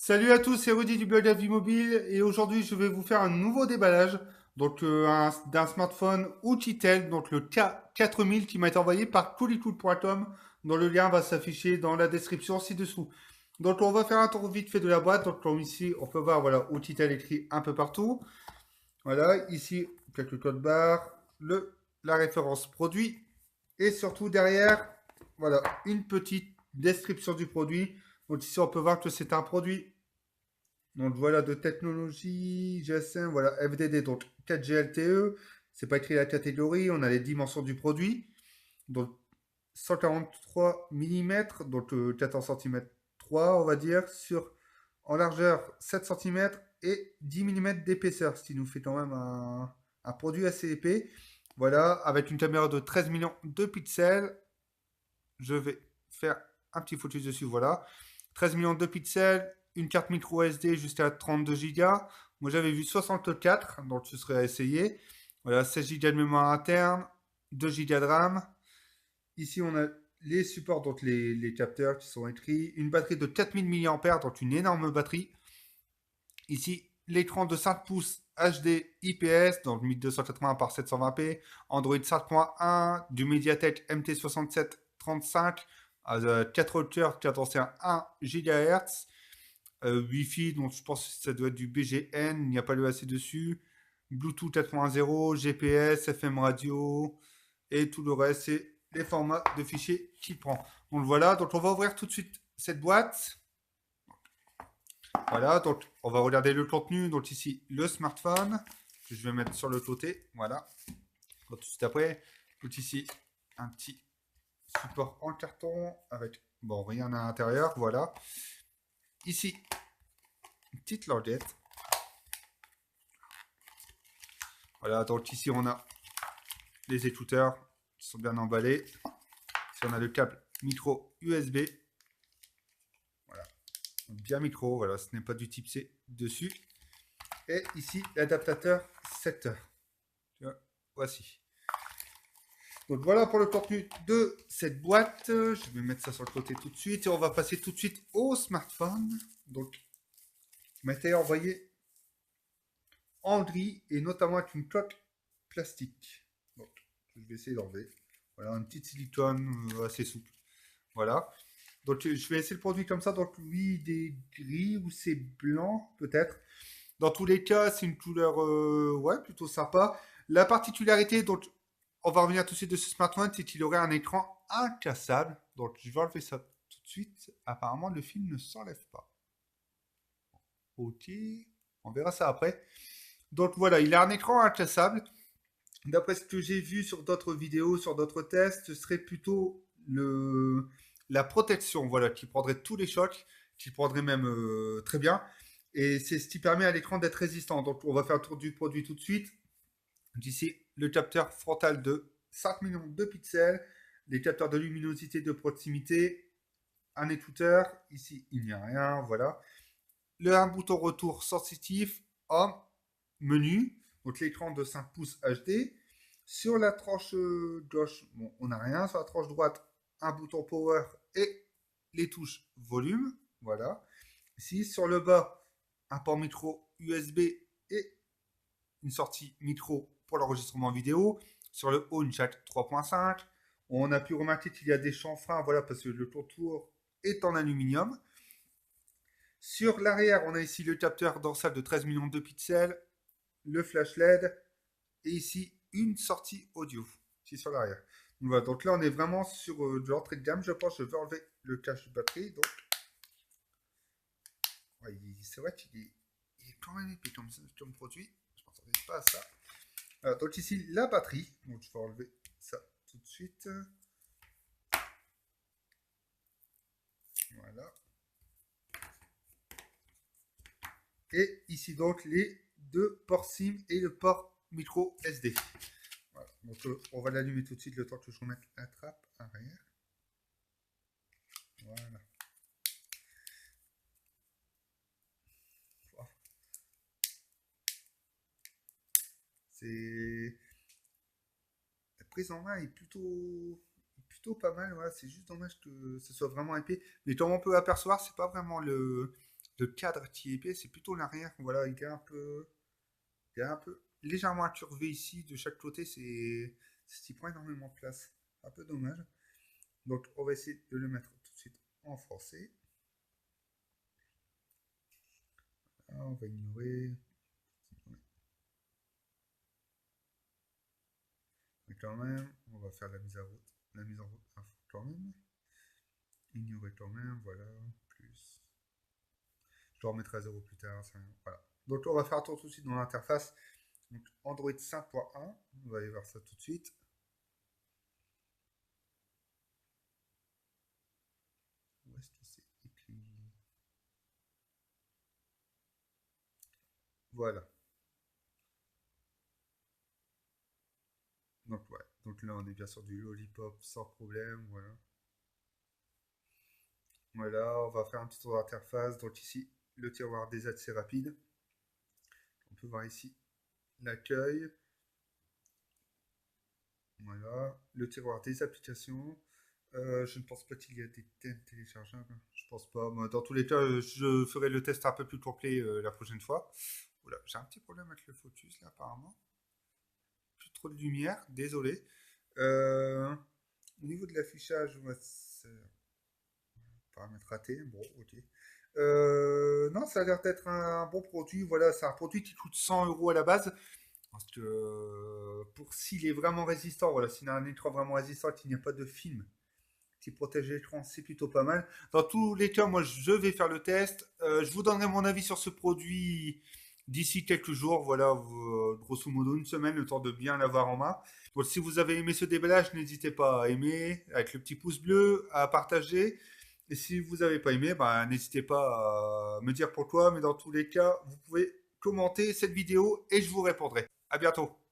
Salut à tous, c'est Rudy du blog La Vie Mobile et aujourd'hui je vais vous faire un nouveau déballage d'un smartphone Ouchitel, donc le K4000 qui m'a été envoyé par coolicool.com dont le lien va s'afficher dans la description ci-dessous. Donc on va faire un tour vite fait de la boîte. Donc comme ici on peut voir voilà Ouchitel écrit un peu partout. Voilà, ici quelques codes barres, la référence produit et surtout derrière voilà une petite description du produit. Donc ici on peut voir que c'est un produit donc voilà, de technologie, GSM, voilà, FDD, donc 4G LTE, c'est pas écrit la catégorie, on a les dimensions du produit, donc 143 mm, donc 14 cm 3, on va dire, en largeur 7 cm et 10 mm d'épaisseur, ce qui nous fait quand même un produit assez épais. Voilà, avec une caméra de 13 millions de pixels, je vais faire un petit focus dessus, voilà. 13 millions de pixels, une carte micro SD jusqu'à 32 Go. Moi j'avais vu 64, donc ce serait à essayer. Voilà, 16 Go de mémoire interne, 2 Go de RAM. Ici on a les supports, donc les capteurs qui sont écrits. Une batterie de 4000 mAh, donc une énorme batterie. Ici, l'écran de 5 pouces HD IPS, donc 1280 par 720p, Android 5.1, du MediaTek MT6735, 4 cœurs, cadre ancien 1 GHz, Wi-Fi, donc je pense que ça doit être du BGN, il n'y a pas le AC dessus, Bluetooth 4.0, GPS, FM radio, et tout le reste, c'est les formats de fichiers qu'il prend. Donc voilà, donc on va ouvrir tout de suite cette boîte. Voilà, donc on va regarder le contenu. Donc ici, le smartphone, que je vais mettre sur le côté. Voilà. Donc, tout de suite après, tout ici, un petit support en carton avec, bon, rien à l'intérieur. Voilà. Ici, une petite languette. Voilà, donc ici, on a les écouteurs qui sont bien emballés. Ici, on a le câble micro USB. Voilà. Bien micro, voilà, ce n'est pas du type C dessus. Et ici, l'adaptateur secteur. Voici. Donc voilà pour le contenu de cette boîte. Je vais mettre ça sur le côté tout de suite et on va passer tout de suite au smartphone. Donc, il m'a été envoyé en gris et notamment avec une coque plastique. Donc, je vais essayer d'enlever. Voilà, un petit silicone assez souple. Voilà. Donc, je vais essayer le produit comme ça. Donc, lui, il est gris ou c'est blanc, peut-être. Dans tous les cas, c'est une couleur ouais, plutôt sympa. La particularité, donc, on va revenir tout de suite de ce smartphone, c'est qu'il aurait un écran incassable. Donc, je vais enlever ça tout de suite. Apparemment, le film ne s'enlève pas. Ok, on verra ça après. Donc voilà, il a un écran incassable. D'après ce que j'ai vu sur d'autres vidéos, sur d'autres tests, ce serait plutôt la protection, voilà, qui prendrait tous les chocs, qui prendrait même très bien. Et c'est ce qui permet à l'écran d'être résistant. Donc on va faire le tour du produit tout de suite. Ici, le capteur frontal de 5 millions de pixels, les capteurs de luminosité de proximité, un écouteur. Ici, il n'y a rien, voilà. Un bouton retour sensitif, homme, menu, donc l'écran de 5 pouces HD. Sur la tranche gauche, bon, on n'a rien. Sur la tranche droite, un bouton power et les touches volume. Voilà. Ici, sur le bas, un port micro USB et une sortie micro pour l'enregistrement vidéo. Sur le haut, une jack 3.5. On a pu remarquer qu'il y a des chanfreins, voilà, parce que le contour est en aluminium. Sur l'arrière, on a ici le capteur dorsal de 13 millions de pixels, le flash LED et ici une sortie audio. Ici sur l'arrière. Donc, voilà, donc là, on est vraiment sur de l'entrée de gamme. Je pense que je vais enlever le cache de batterie. Donc, ouais, c'est vrai qu'il est quand même épais comme produit. Je ne m'attendais pas à ça. Donc ici, la batterie. Donc je vais enlever ça tout de suite. Voilà. Et ici donc les deux ports SIM et le port micro SD. Voilà. Donc on va l'allumer tout de suite le temps que je remette la trappe arrière. Voilà. C'est la prise en main est plutôt pas mal. Voilà. C'est juste dommage que ce soit vraiment épais. Mais comme on peut apercevoir, c'est pas vraiment Le cadre qui est épais, c'est plutôt l'arrière. Voilà, il est un peu légèrement incurvé ici. De chaque côté, c'est ce qui prend énormément de place. Un peu dommage. Donc, on va essayer de le mettre tout de suite en français. Là, on va ignorer. Mais quand même, on va faire la mise en route. La mise en route quand même. Ignorer quand même, voilà. Plus. Je le remettrai à 0 plus tard. Voilà. Donc, on va faire un tour tout de suite dans l'interface. Donc, Android 5.1. On va aller voir ça tout de suite. Où est-ce que c'est écrit? Voilà. Donc, ouais. Donc là, on est bien sur du Lollipop sans problème. Voilà. Voilà, on va faire un petit tour d'interface. Donc ici, le tiroir des aides, c'est rapide. On peut voir ici l'accueil. Voilà, le tiroir des applications. Je ne pense pas qu'il y a des thèmes téléchargeables. Je pense pas. Moi, dans tous les cas, je ferai le test un peu plus complet la prochaine fois. Oula, j'ai un petit problème avec le focus là, apparemment. Plus trop de lumière, désolé. Au niveau de l'affichage, paramètre raté. Bon, ok. Non, ça a l'air d'être un bon produit. Voilà, c'est un produit qui coûte 100 € à la base. Parce que pour s'il est vraiment résistant, voilà, s'il a un écran vraiment résistant, qu'il n'y a pas de film qui protège l'écran, c'est plutôt pas mal. Dans tous les cas, moi, je vais faire le test. Je vous donnerai mon avis sur ce produit d'ici quelques jours. Voilà, grosso modo une semaine, le temps de bien l'avoir en main. Donc, si vous avez aimé ce déballage, n'hésitez pas à aimer, avec le petit pouce bleu, à partager. Et si vous n'avez pas aimé, ben, n'hésitez pas à me dire pourquoi. Mais dans tous les cas, vous pouvez commenter cette vidéo et je vous répondrai. À bientôt.